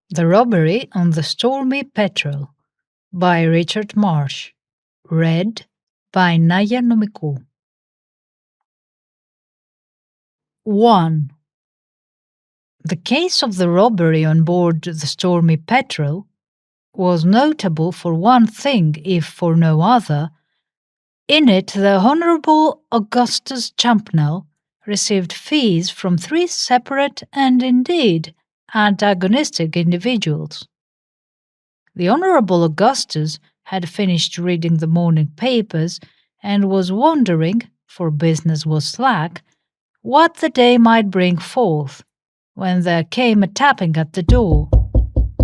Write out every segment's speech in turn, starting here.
The Robbery on the Stormy Petrel by Richard Marsh. Read by Naya Nomikou. 1. The case of the robbery on board the Stormy Petrel was notable for one thing, if for no other. In it, the Honourable Augustus Champnell received fees from 3 separate and indeed antagonistic individuals. The Honourable Augustus had finished reading the morning papers and was wondering, for business was slack, what the day might bring forth, when there came a tapping at the door,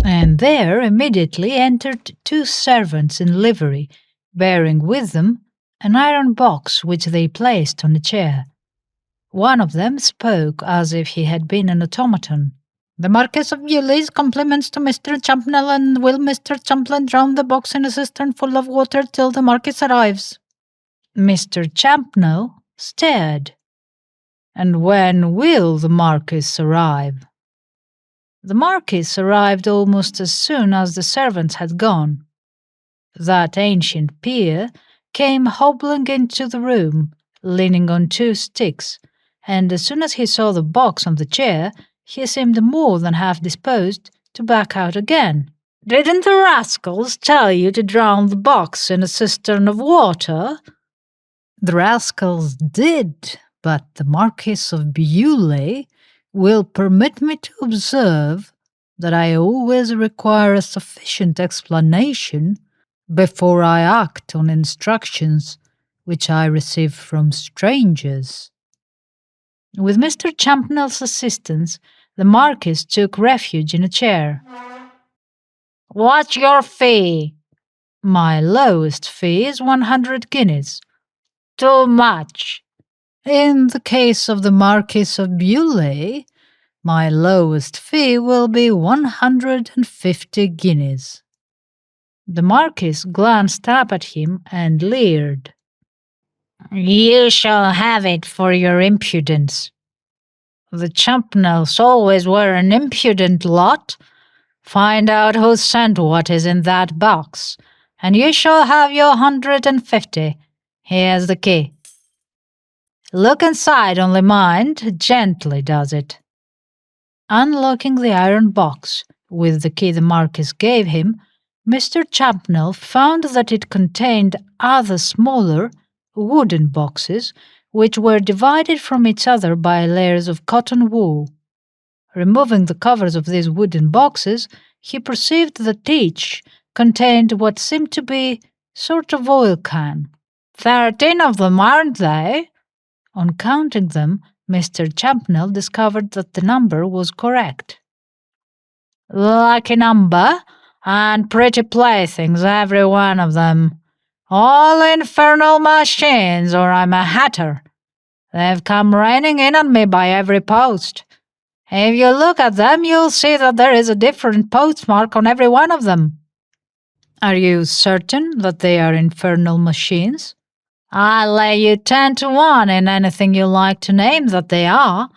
and there immediately entered 2 servants in livery, bearing with them an iron box which they placed on a chair. One of them spoke as if he had been an automaton. "The Marquis of Bewley's compliments to Mr. Champnell, and will Mr. Champnell drown the box in a cistern full of water till the Marquis arrives?" Mr. Champnell stared. "And when will the Marquis arrive?" The Marquis arrived almost as soon as the servants had gone. That ancient peer came hobbling into the room, leaning on 2 sticks, and as soon as he saw the box on the chair, he seemed more than half disposed to back out again. "Didn't the rascals tell you to drown the box in a cistern of water?" "The rascals did, but the Marquis of Bewley will permit me to observe that I always require a sufficient explanation before I act on instructions which I receive from strangers." With Mr. Champnell's assistance, the Marquis took refuge in a chair. "What's your fee?" "My lowest fee is 100 guineas. "Too much." "In the case of the Marquis of Bewley, my lowest fee will be 150 guineas. The Marquis glanced up at him and leered. "You shall have it for your impudence. The Champnells always were an impudent lot. Find out who sent what is in that box, and you shall have your 150. Here's the key. Look inside, only mind, gently does it." Unlocking the iron box with the key the Marquis gave him, Mr. Champnell found that it contained other smaller, wooden boxes, which were divided from each other by layers of cotton wool. Removing the covers of these wooden boxes, he perceived that each contained what seemed to be sort of oil can. 13 of them, aren't they? On counting them, Mr. Champnell discovered that the number was correct. "Lucky number, and pretty playthings, every one of them. All infernal machines, or I'm a hatter. They've come raining in on me by every post. If you look at them, you'll see that there is a different postmark on every one of them." "Are you certain that they are infernal machines?" "I lay you 10 to 1 in anything you like to name that they are,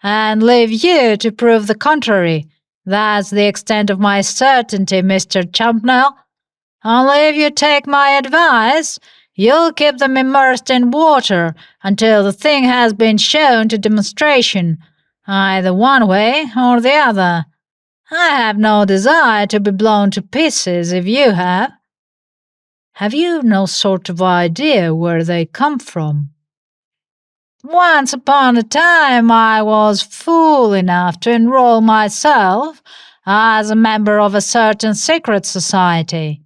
and leave you to prove the contrary. That's the extent of my certainty, Mr. Champnell. Only if you take my advice, you'll keep them immersed in water until the thing has been shown to demonstration, either one way or the other. I have no desire to be blown to pieces if you have." "Have you no sort of idea where they come from?" "Once upon a time I was fool enough to enroll myself as a member of a certain secret society.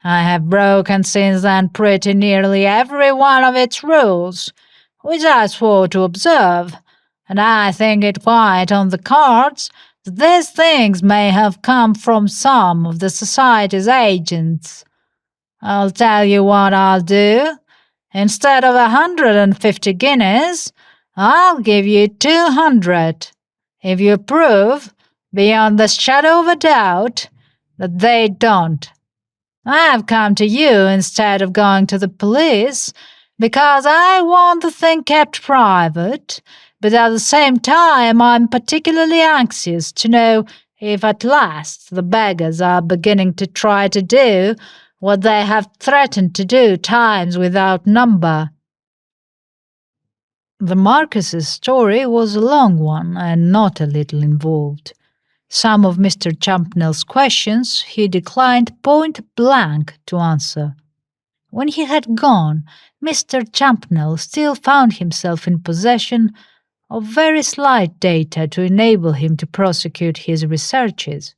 I have broken since then pretty nearly every one of its rules, which I swore to observe, and I think it quite on the cards that these things may have come from some of the society's agents. I'll tell you what I'll do. Instead of 150 guineas, I'll give you 200, if you prove, beyond the shadow of a doubt, that they don't. I've come to you instead of going to the police, because I want the thing kept private, but at the same time I'm particularly anxious to know if at last the beggars are beginning to try to do what they have threatened to do times without number. The Marquis's story was a long one and not a little involved. Some of Mr. Champnell's questions he declined point blank to answer. When he had gone, Mr. Champnell still found himself in possession of very slight data to enable him to prosecute his researches.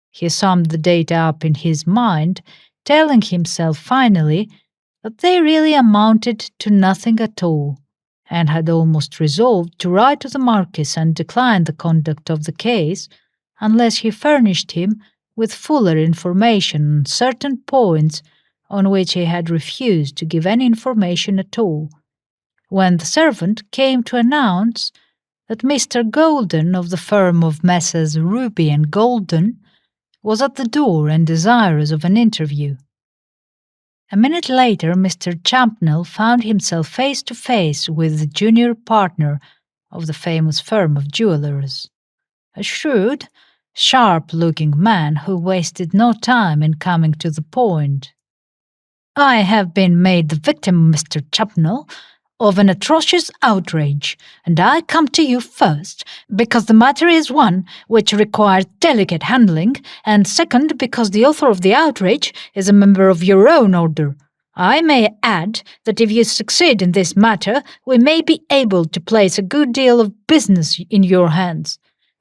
He summed the data up in his mind, telling himself finally that they really amounted to nothing at all, and had almost resolved to write to the Marquis and decline the conduct of the case unless he furnished him with fuller information on certain points on which he had refused to give any information at all, when the servant came to announce that Mr. Golden of the firm of Messrs. Ruby and Golden was at the door and desirous of an interview. A minute later, Mr. Champnell found himself face to face with the junior partner of the famous firm of jewelers, a shrewd, sharp-looking man who wasted no time in coming to the point. "I have been made the victim, Mr. Champnell, of an atrocious outrage, and I come to you first because the matter is one which requires delicate handling, and second because the author of the outrage is a member of your own order. I may add that if you succeed in this matter, we may be able to place a good deal of business in your hands.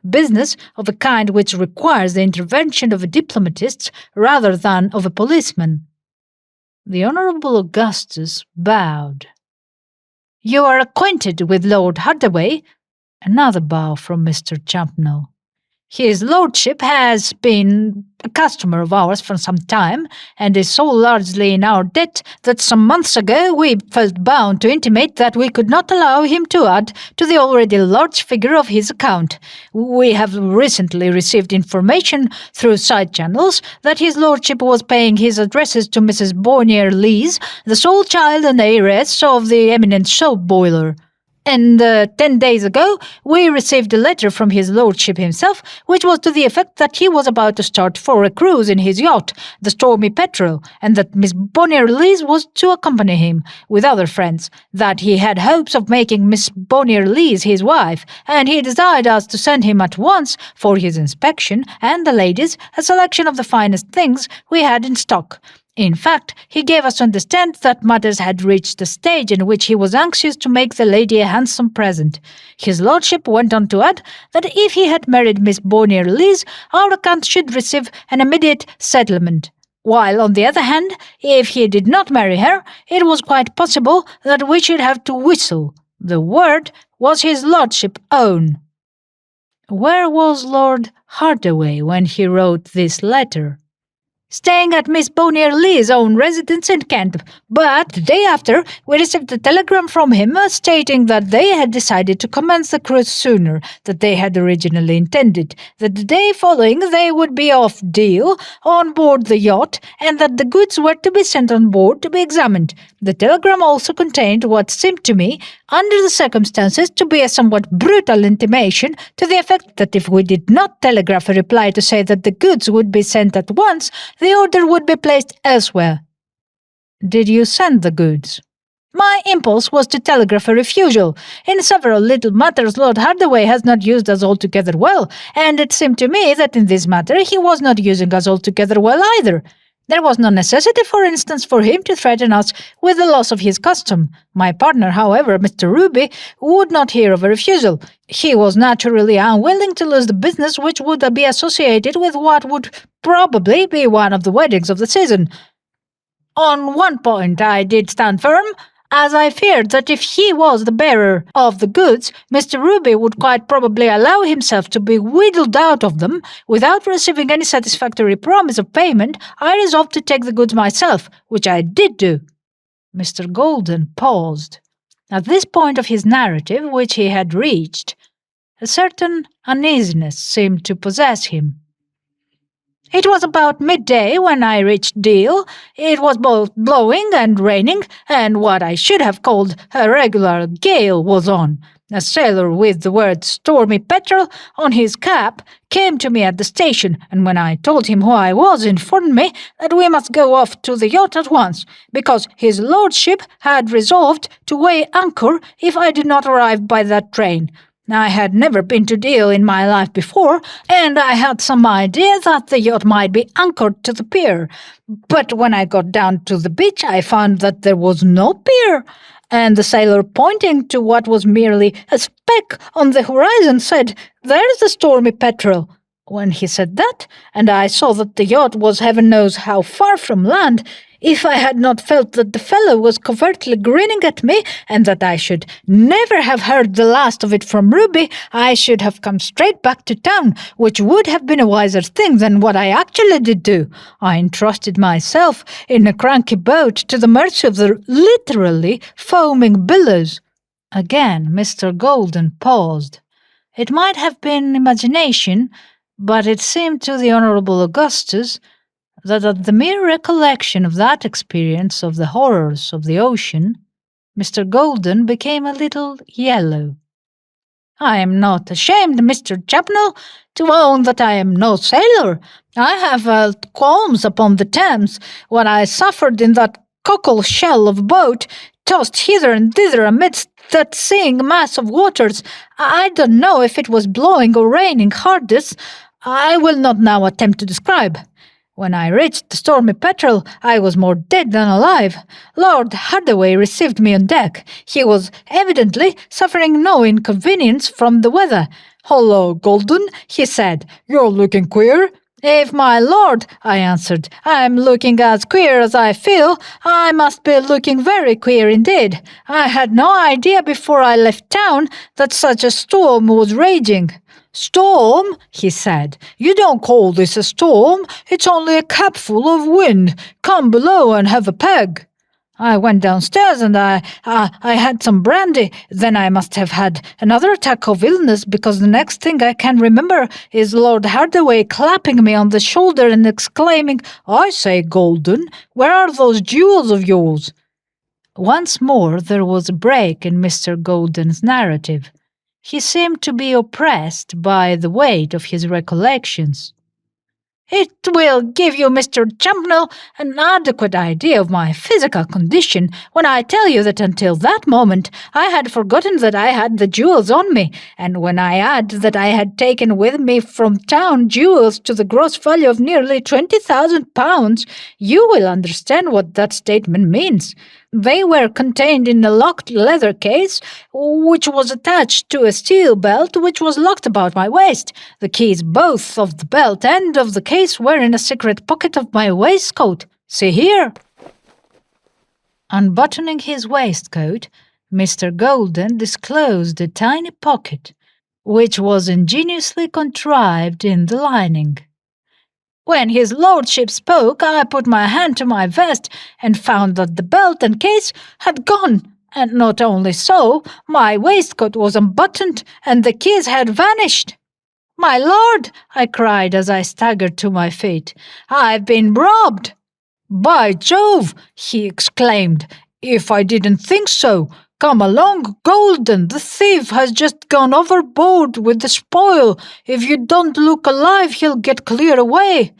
Business of a kind which requires the intervention of a diplomatist rather than of a policeman." The Honourable Augustus bowed. "You are acquainted with Lord Hardaway?" Another bow from Mr. Champnell. "His lordship has been a customer of ours for some time, and is so largely in our debt that some months ago we felt bound to intimate that we could not allow him to add to the already large figure of his account. We have recently received information through side channels that his lordship was paying his addresses to Mrs. Bonnier Lees, the sole child and heiress of the eminent soap boiler. And 10 days ago, we received a letter from his lordship himself, which was to the effect that he was about to start for a cruise in his yacht, the Stormy Petrel, and that Miss Bonnier Lees was to accompany him, with other friends, that he had hopes of making Miss Bonnier Lees his wife, and he desired us to send him at once, for his inspection, and the ladies, a selection of the finest things we had in stock. In fact, he gave us to understand that matters had reached a stage in which he was anxious to make the lady a handsome present. His lordship went on to add that if he had married Miss Bonnier Lees, our account should receive an immediate settlement, while, on the other hand, if he did not marry her, it was quite possible that we should have to whistle. The word was his lordship's own." Where was Lord Hardaway when he wrote this letter? "Staying at Miss Bonnier Lee's own residence in Kent, but the day after we received a telegram from him stating that they had decided to commence the cruise sooner than they had originally intended, that the day following they would be off Deal on board the yacht, and that the goods were to be sent on board to be examined. The telegram also contained what seemed to me, under the circumstances, to be a somewhat brutal intimation to the effect that if we did not telegraph a reply to say that the goods would be sent at once, the order would be placed elsewhere." "Did you send the goods?" "My impulse was to telegraph a refusal. In several little matters Lord Hardaway has not used us altogether well, and it seemed to me that in this matter he was not using us altogether well either. There was no necessity, for instance, for him to threaten us with the loss of his custom. My partner, however, Mr. Ruby, would not hear of a refusal. He was naturally unwilling to lose the business which would be associated with what would probably be one of the weddings of the season. On one point I did stand firm, as I feared that if he was the bearer of the goods, Mr. Ruby would quite probably allow himself to be wheedled out of them without receiving any satisfactory promise of payment. I resolved to take the goods myself, which I did do." Mr. Golden paused. At this point of his narrative, which he had reached, a certain uneasiness seemed to possess him. "It was about midday when I reached Deal. It was both blowing and raining, and what I should have called a regular gale was on. A sailor with the word Stormy Petrel on his cap came to me at the station, and when I told him who I was, informed me that we must go off to the yacht at once, because his lordship had resolved to weigh anchor if I did not arrive by that train. I had never been to Deal in my life before, and I had some idea that the yacht might be anchored to the pier. But when I got down to the beach, I found that there was no pier, and the sailor, pointing to what was merely a speck on the horizon, said, "There's the Stormy Petrel." When he said that, and I saw that the yacht was heaven knows how far from land, if I had not felt that the fellow was covertly grinning at me, and that I should never have heard the last of it from Ruby, I should have come straight back to town, which would have been a wiser thing than what I actually did do. I entrusted myself in a cranky boat to the mercy of the literally foaming billows. Again Mr. Golden paused. It might have been imagination, but it seemed to the Honourable Augustus that at the mere recollection of that experience of the horrors of the ocean, Mr. Golden became a little yellow. "I am not ashamed, Mr. Champnell, to own that I am no sailor. I have felt qualms upon the Thames when I suffered in that cockle-shell of a boat, tossed hither and thither amidst that seething mass of waters. I don't know if it was blowing or raining hardest. I will not now attempt to describe. When I reached the Stormy Petrel, I was more dead than alive. Lord Hardaway received me on deck. He was evidently suffering no inconvenience from the weather. "Hullo, Golden," he said, "you're looking queer." "If my lord," I answered, "I'm looking as queer as I feel, I must be looking very queer indeed. I had no idea before I left town that such a storm was raging." "Storm?" he said. "You don't call this a storm. It's only a capful of wind. Come below and have a peg." I went downstairs and I had some brandy. Then I must have had another attack of illness, because the next thing I can remember is Lord Hardaway clapping me on the shoulder and exclaiming, "I say, Golden, where are those jewels of yours?" Once more there was a break in Mr. Golden's narrative. He seemed to be oppressed by the weight of his recollections. "It will give you, Mr. Champnell, an adequate idea of my physical condition when I tell you that until that moment I had forgotten that I had the jewels on me, and when I add that I had taken with me from town jewels to the gross value of nearly £20,000, you will understand what that statement means. They were contained in a locked leather case, which was attached to a steel belt which was locked about my waist. The keys both of the belt and of the case were in a secret pocket of my waistcoat. See here." Unbuttoning his waistcoat, Mr. Golden disclosed a tiny pocket, which was ingeniously contrived in the lining. "When his lordship spoke, I put my hand to my vest and found that the belt and case had gone, and not only so, my waistcoat was unbuttoned and the keys had vanished." "My lord," I cried as I staggered to my feet, "I've been robbed." "By Jove!" he exclaimed, "if I didn't think so. Come along, Golden, the thief has just gone overboard with the spoil. If you don't look alive, he'll get clear away."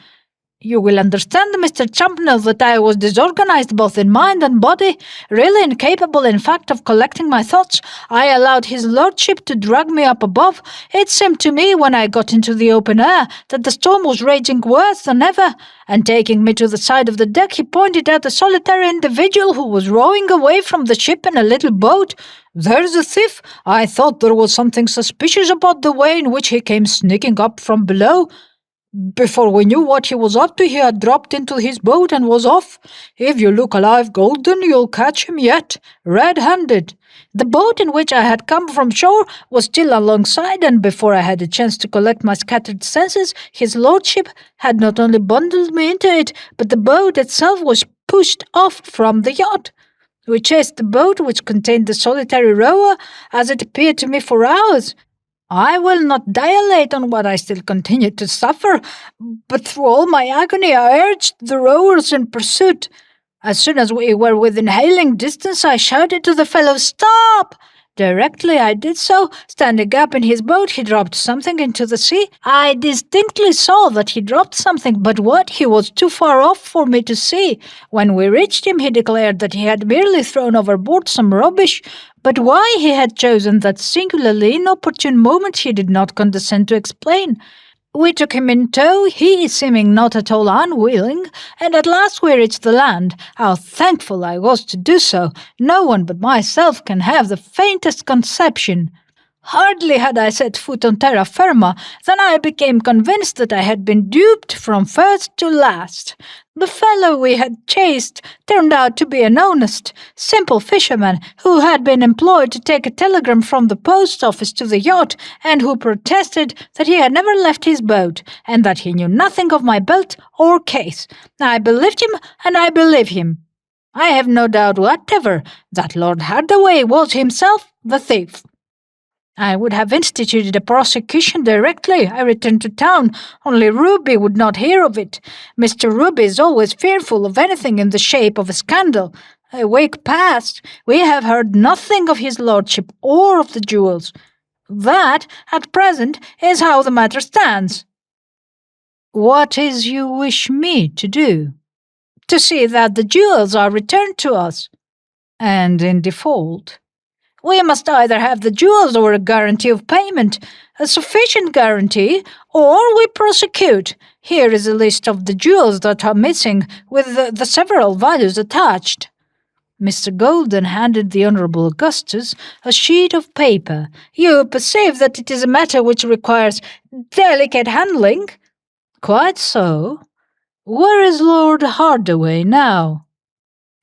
You will understand, Mr. Champnell, that I was disorganized both in mind and body, really incapable, in fact, of collecting my thoughts. I allowed his lordship to drag me up above. It seemed to me, when I got into the open air, that the storm was raging worse than ever, and taking me to the side of the deck, he pointed out a solitary individual who was rowing away from the ship in a little boat. "There's the thief. I thought there was something suspicious about the way in which he came sneaking up from below. Before we knew what he was up to, he had dropped into his boat and was off. If you look alive, Golden, you'll catch him yet, red-handed." The boat in which I had come from shore was still alongside, and before I had a chance to collect my scattered senses, his lordship had not only bundled me into it, but the boat itself was pushed off from the yacht. We chased the boat, which contained the solitary rower, as it appeared to me, for hours. I will not dilate on what I still continued to suffer, but through all my agony I urged the rowers in pursuit. As soon as we were within hailing distance, I shouted to the fellow, "Stop!" Directly I did so, standing up in his boat, he dropped something into the sea. I distinctly saw that he dropped something, but what he was too far off for me to see. When we reached him, he declared that he had merely thrown overboard some rubbish, but why he had chosen that singularly inopportune moment he did not condescend to explain. We took him in tow, he seeming not at all unwilling, and at last we reached the land. How thankful I was to do so! No one but myself can have the faintest conception. Hardly had I set foot on terra firma than I became convinced that I had been duped from first to last. The fellow we had chased turned out to be an honest, simple fisherman who had been employed to take a telegram from the post office to the yacht, and who protested that he had never left his boat, and that he knew nothing of my belt or case. I believed him, and I believe him. I have no doubt whatever that Lord Hardaway was himself the thief. I would have instituted a prosecution directly I returned to town, only Ruby would not hear of it. Mr. Ruby is always fearful of anything in the shape of a scandal. A week past, we have heard nothing of his lordship or of the jewels. That, at present, is how the matter stands. What is you wish me to do? To see that the jewels are returned to us. And in default? We must either have the jewels or a guarantee of payment, a sufficient guarantee, or we prosecute. Here is a list of the jewels that are missing, with the several values attached. Mr. Golden handed the Honourable Augustus a sheet of paper. You perceive that it is a matter which requires delicate handling? Quite so. Where is Lord Hardaway now?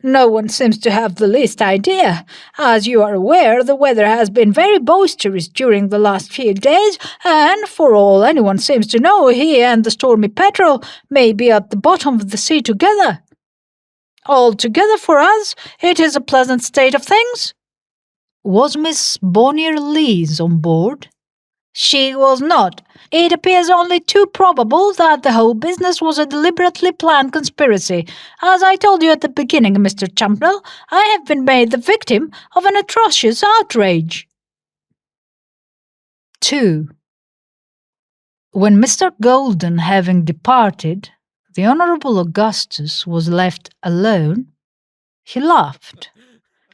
No one seems to have the least idea. As you are aware, the weather has been very boisterous during the last few days, and for all anyone seems to know, he and the Stormy Petrel may be at the bottom of the sea together. Altogether for us, it is a pleasant state of things. Was Miss Bonnier Lees on board? She was not. It appears only too probable that the whole business was a deliberately planned conspiracy. As I told you at the beginning, Mr. Champnell, I have been made the victim of an atrocious outrage. 2. When Mr. Golden having departed, the Honourable Augustus was left alone, he laughed.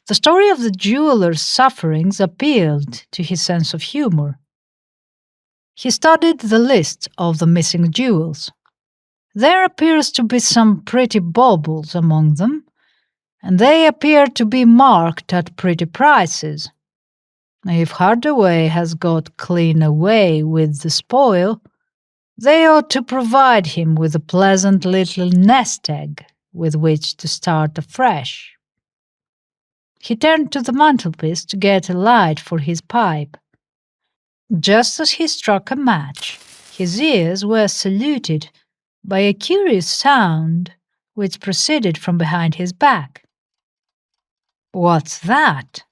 The story of the jeweller's sufferings appealed to his sense of humour. He studied the list of the missing jewels. There appears to be some pretty baubles among them, and they appear to be marked at pretty prices. If Hardaway has got clean away with the spoil, they ought to provide him with a pleasant little nest egg with which to start afresh. He turned to the mantelpiece to get a light for his pipe. Just as he struck a match, his ears were saluted by a curious sound which proceeded from behind his back. What's that?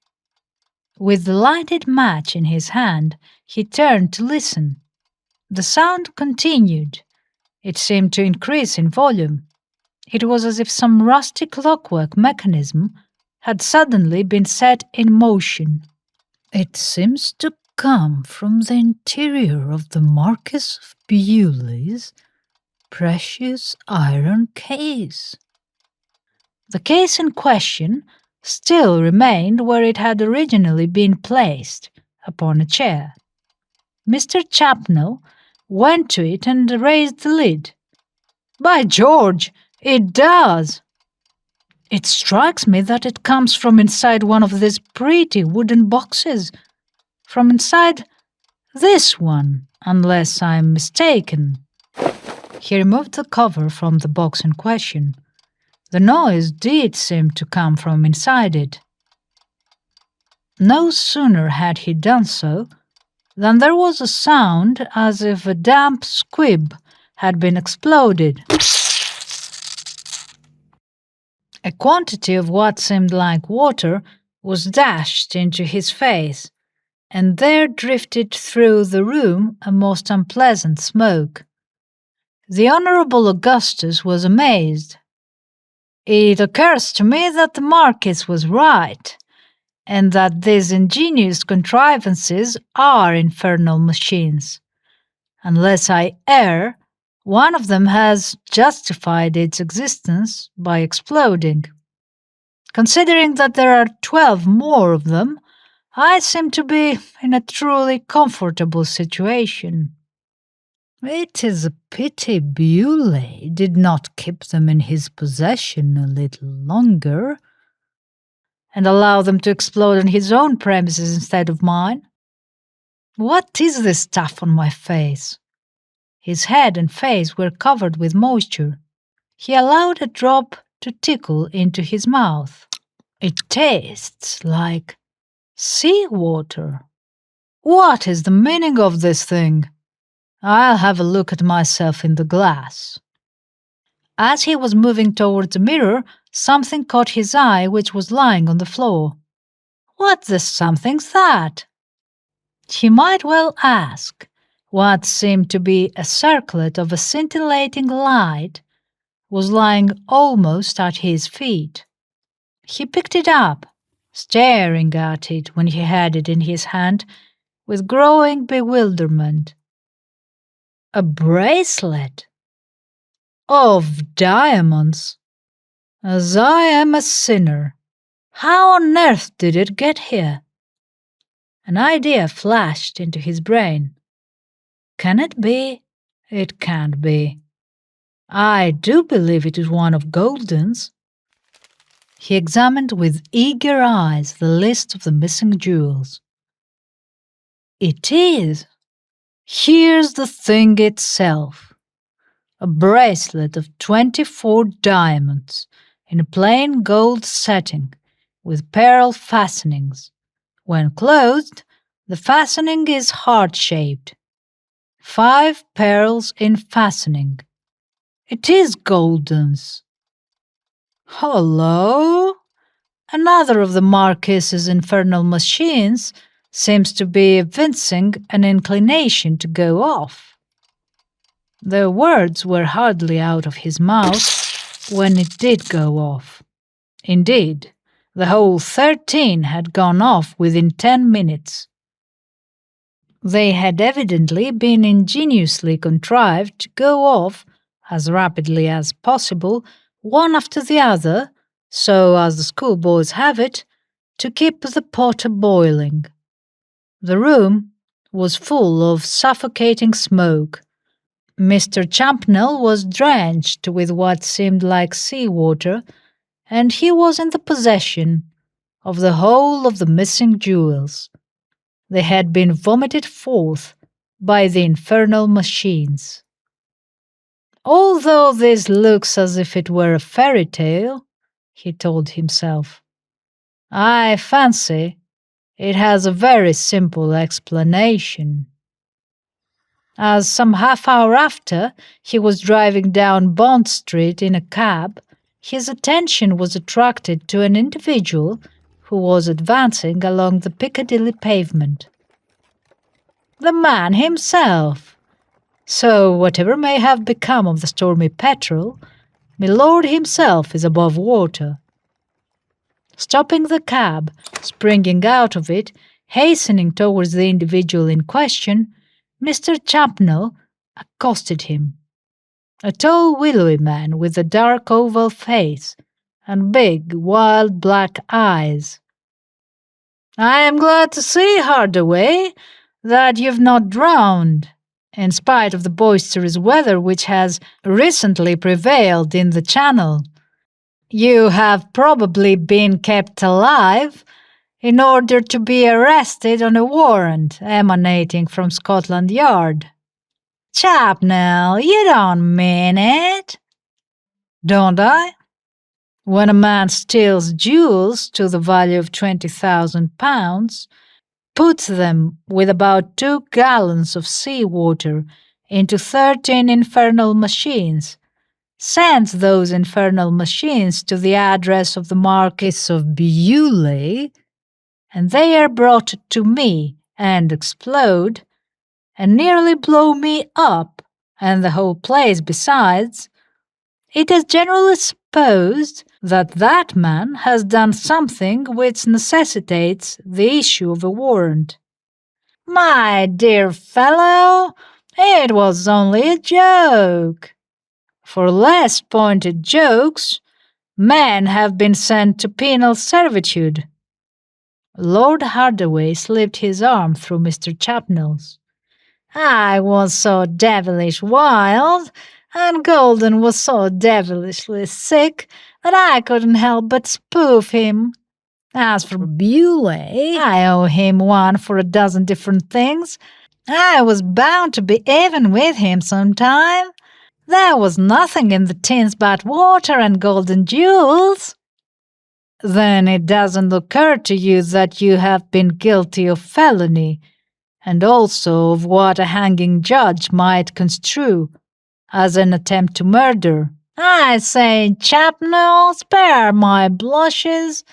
With the lighted match in his hand, he turned to listen. The sound continued. It seemed to increase in volume. It was as if some rusty clockwork mechanism had suddenly been set in motion. It seems to come from the interior of the Marquis of Bewley's precious iron case. The case in question still remained where it had originally been placed, upon a chair. Mr. Champnell went to it and raised the lid. By George, it does! It strikes me that it comes from inside one of these pretty wooden boxes. From inside this one, unless I'm mistaken. He removed the cover from the box in question. The noise did seem to come from inside it. No sooner had he done so than there was a sound as if a damp squib had been exploded. A quantity of what seemed like water was dashed into his face, and there drifted through the room a most unpleasant smoke. The Honourable Augustus was amazed. It occurs to me that the Marquis was right, and that these ingenious contrivances are infernal machines. Unless I err, one of them has justified its existence by exploding. Considering that there are 12 more of them, I seem to be in a truly comfortable situation. It is a pity Bewley did not keep them in his possession a little longer and allow them to explode on his own premises instead of mine. What is this stuff on my face? His head and face were covered with moisture. He allowed a drop to tickle into his mouth. It tastes like seawater. What is the meaning of this thing? I'll have a look at myself in the glass. As he was moving towards the mirror, something caught his eye which was lying on the floor. What the something's that? He might well ask. What seemed to be a circlet of a scintillating light was lying almost at his feet. He picked it up, staring at it when he had it in his hand with growing bewilderment. A bracelet of diamonds. As I am a sinner, how on earth did it get here? An idea flashed into his brain. Can it be? It can't be. I do believe it is one of Golden's. He examined with eager eyes the list of the missing jewels. It is. Here's the thing itself. A bracelet of 24 diamonds in a plain gold setting with pearl fastenings. When closed, the fastening is heart-shaped. 5 pearls in fastening. It is Golden's. Hello? Another of the Marquis's infernal machines seems to be evincing an inclination to go off. The words were hardly out of his mouth when it did go off. Indeed, the whole 13 had gone off within 10 minutes. They had evidently been ingeniously contrived to go off as rapidly as possible, one after the other, so as the schoolboys have it, to keep the pot boiling. The room was full of suffocating smoke. Mr. Champnell was drenched with what seemed like seawater, and he was in the possession of the whole of the missing jewels. They had been vomited forth by the infernal machines. Although this looks as if it were a fairy tale, he told himself, I fancy it has a very simple explanation. As some half-hour after he was driving down Bond Street in a cab, his attention was attracted to an individual who was advancing along the Piccadilly pavement. The man himself! So, whatever may have become of the Stormy Petrel, Milord himself is above water. Stopping the cab, springing out of it, hastening towards the individual in question, Mr. Champnell accosted him. A tall, willowy man with a dark oval face and big, wild black eyes. I am glad to see, Hardaway, that you've not drowned, in spite of the boisterous weather which has recently prevailed in the Channel. You have probably been kept alive in order to be arrested on a warrant emanating from Scotland Yard. Champnell, you don't mean it? Don't I? When a man steals jewels to the value of £20,000, puts them with about 2 gallons of seawater into 13 infernal machines, sends those infernal machines to the address of the Marquis of Bewley, and they are brought to me and explode, and nearly blow me up, and the whole place besides, it is generally supposed that that man has done something which necessitates the issue of a warrant. My dear fellow, it was only a joke. For less pointed jokes, men have been sent to penal servitude. Lord Hardaway slipped his arm through Mr. Champnell's. I was so devilish wild, and Golden was so devilishly sick that I couldn't help but spoof him. As for Bewley, I owe him one for a dozen different things. I was bound to be even with him sometime. There was nothing in the tins but water and golden jewels. Then it doesn't occur to you that you have been guilty of felony, and also of what a hanging judge might construe as an attempt to murder. I say, Champnell, spare my blushes.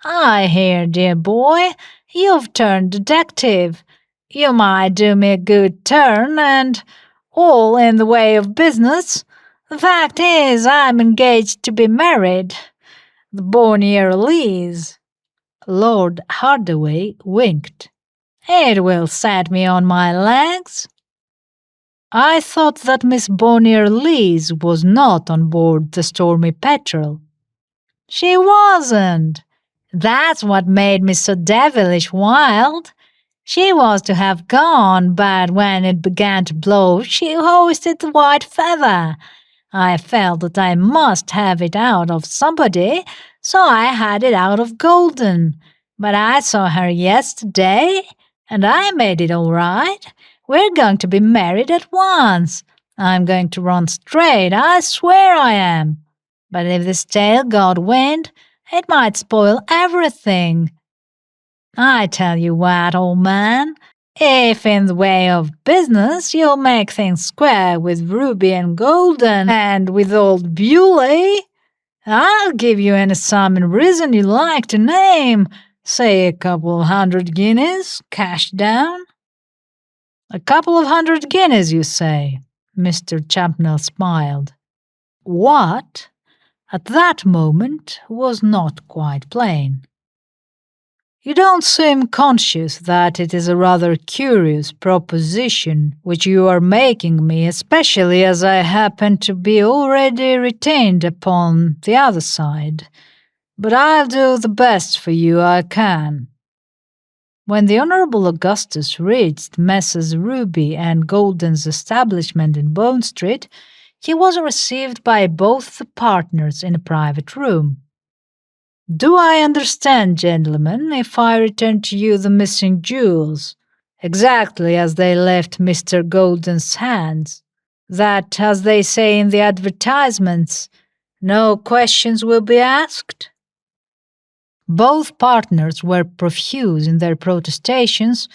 I hear, dear boy, you've turned detective. You might do me a good turn, and all in the way of business. The fact is, I'm engaged to be married. The Bonnier Lees. Lord Hardaway winked. It will set me on my legs. I thought that Miss Bonnier Lees was not on board the Stormy Petrel. She wasn't. That's what made me so devilish wild. She was to have gone, but when it began to blow, she hoisted the white feather. I felt that I must have it out of somebody, so I had it out of Golden. But I saw her yesterday, and I made it all right. We're going to be married at once. I'm going to run straight, I swear I am. But if this tale got wind, it might spoil everything. I tell you what, old man, if in the way of business you'll make things square with Ruby and Golden and with old Bewley, I'll give you any sum and reason you like to name, say a couple of 100 guineas, cash down. A couple of 100 guineas, you say? Mr. Champnell smiled. What, at that moment, was not quite plain. You don't seem conscious that it is a rather curious proposition which you are making me, especially as I happen to be already retained upon the other side. But I'll do the best for you I can. When the Honourable Augustus reached Messrs. Ruby and Golden's establishment in Bond Street, he was received by both the partners in a private room. Do I understand, gentlemen, if I return to you the missing jewels, exactly as they left Mr. Golden's hands, that, as they say in the advertisements, no questions will be asked? Both partners were profuse in their protestations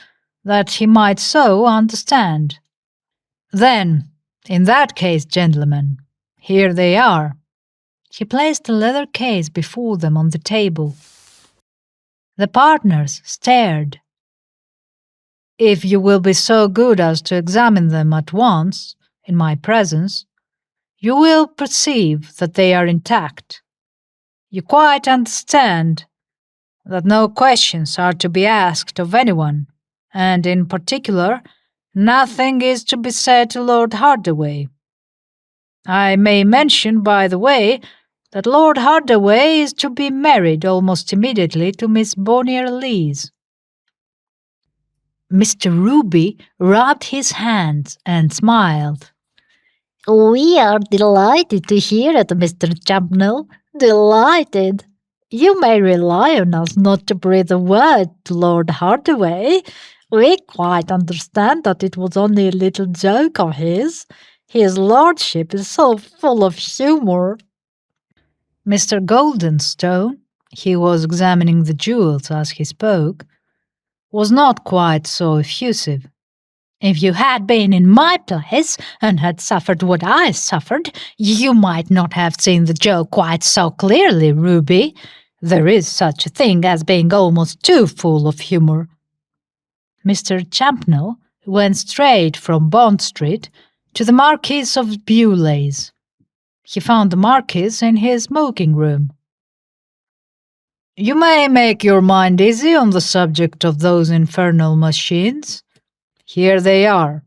that he might so understand. Then, in that case, gentlemen, here they are. He placed a leather case before them on the table. The partners stared. If you will be so good as to examine them at once, in my presence, you will perceive that they are intact. You quite understand that no questions are to be asked of anyone, and in particular, nothing is to be said to Lord Hardaway. I may mention, by the way, that Lord Hardaway is to be married almost immediately to Miss Bonnier Lees. Mr. Ruby rubbed his hands and smiled. We are delighted to hear it, Mr. Champnell. Delighted. You may rely on us not to breathe a word to Lord Hardaway. We quite understand that it was only a little joke of his. His lordship is so full of humour. Mr. Goldenstone, he was examining the jewels as he spoke, was not quite so effusive. If you had been in my place and had suffered what I suffered, you might not have seen the joke quite so clearly, Ruby. There is such a thing as being almost too full of humour. Mr. Champnell went straight from Bond Street to the Marquis of Bewley's. he found the Marquis in his smoking room. "You may make your mind easy on the subject of those infernal machines. Here they are."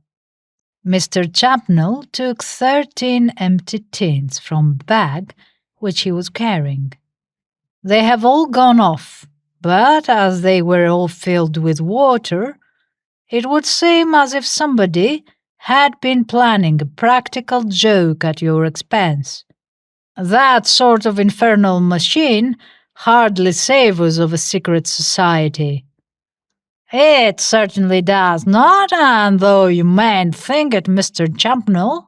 Mr. Champnell took 13 empty tins from a bag which he was carrying. "They have all gone off, but as they were all filled with water, it would seem as if somebody had been planning a practical joke at your expense. That sort of infernal machine hardly savours of a secret society." "It certainly does not, and though you mayn't think it, Mr. Champnell,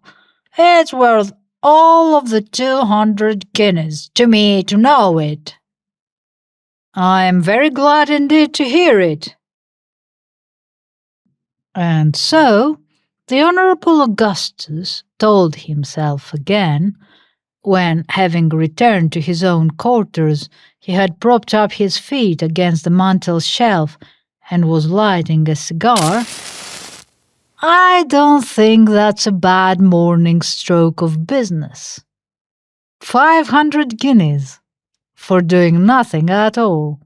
it's worth all of the 200 guineas to me to know it." "I am very glad indeed to hear it." And so the Honourable Augustus told himself again, when, having returned to his own quarters, he had propped up his feet against the mantel shelf and was lighting a cigar, "I don't think that's a bad morning stroke of business. 500 guineas for doing nothing at all."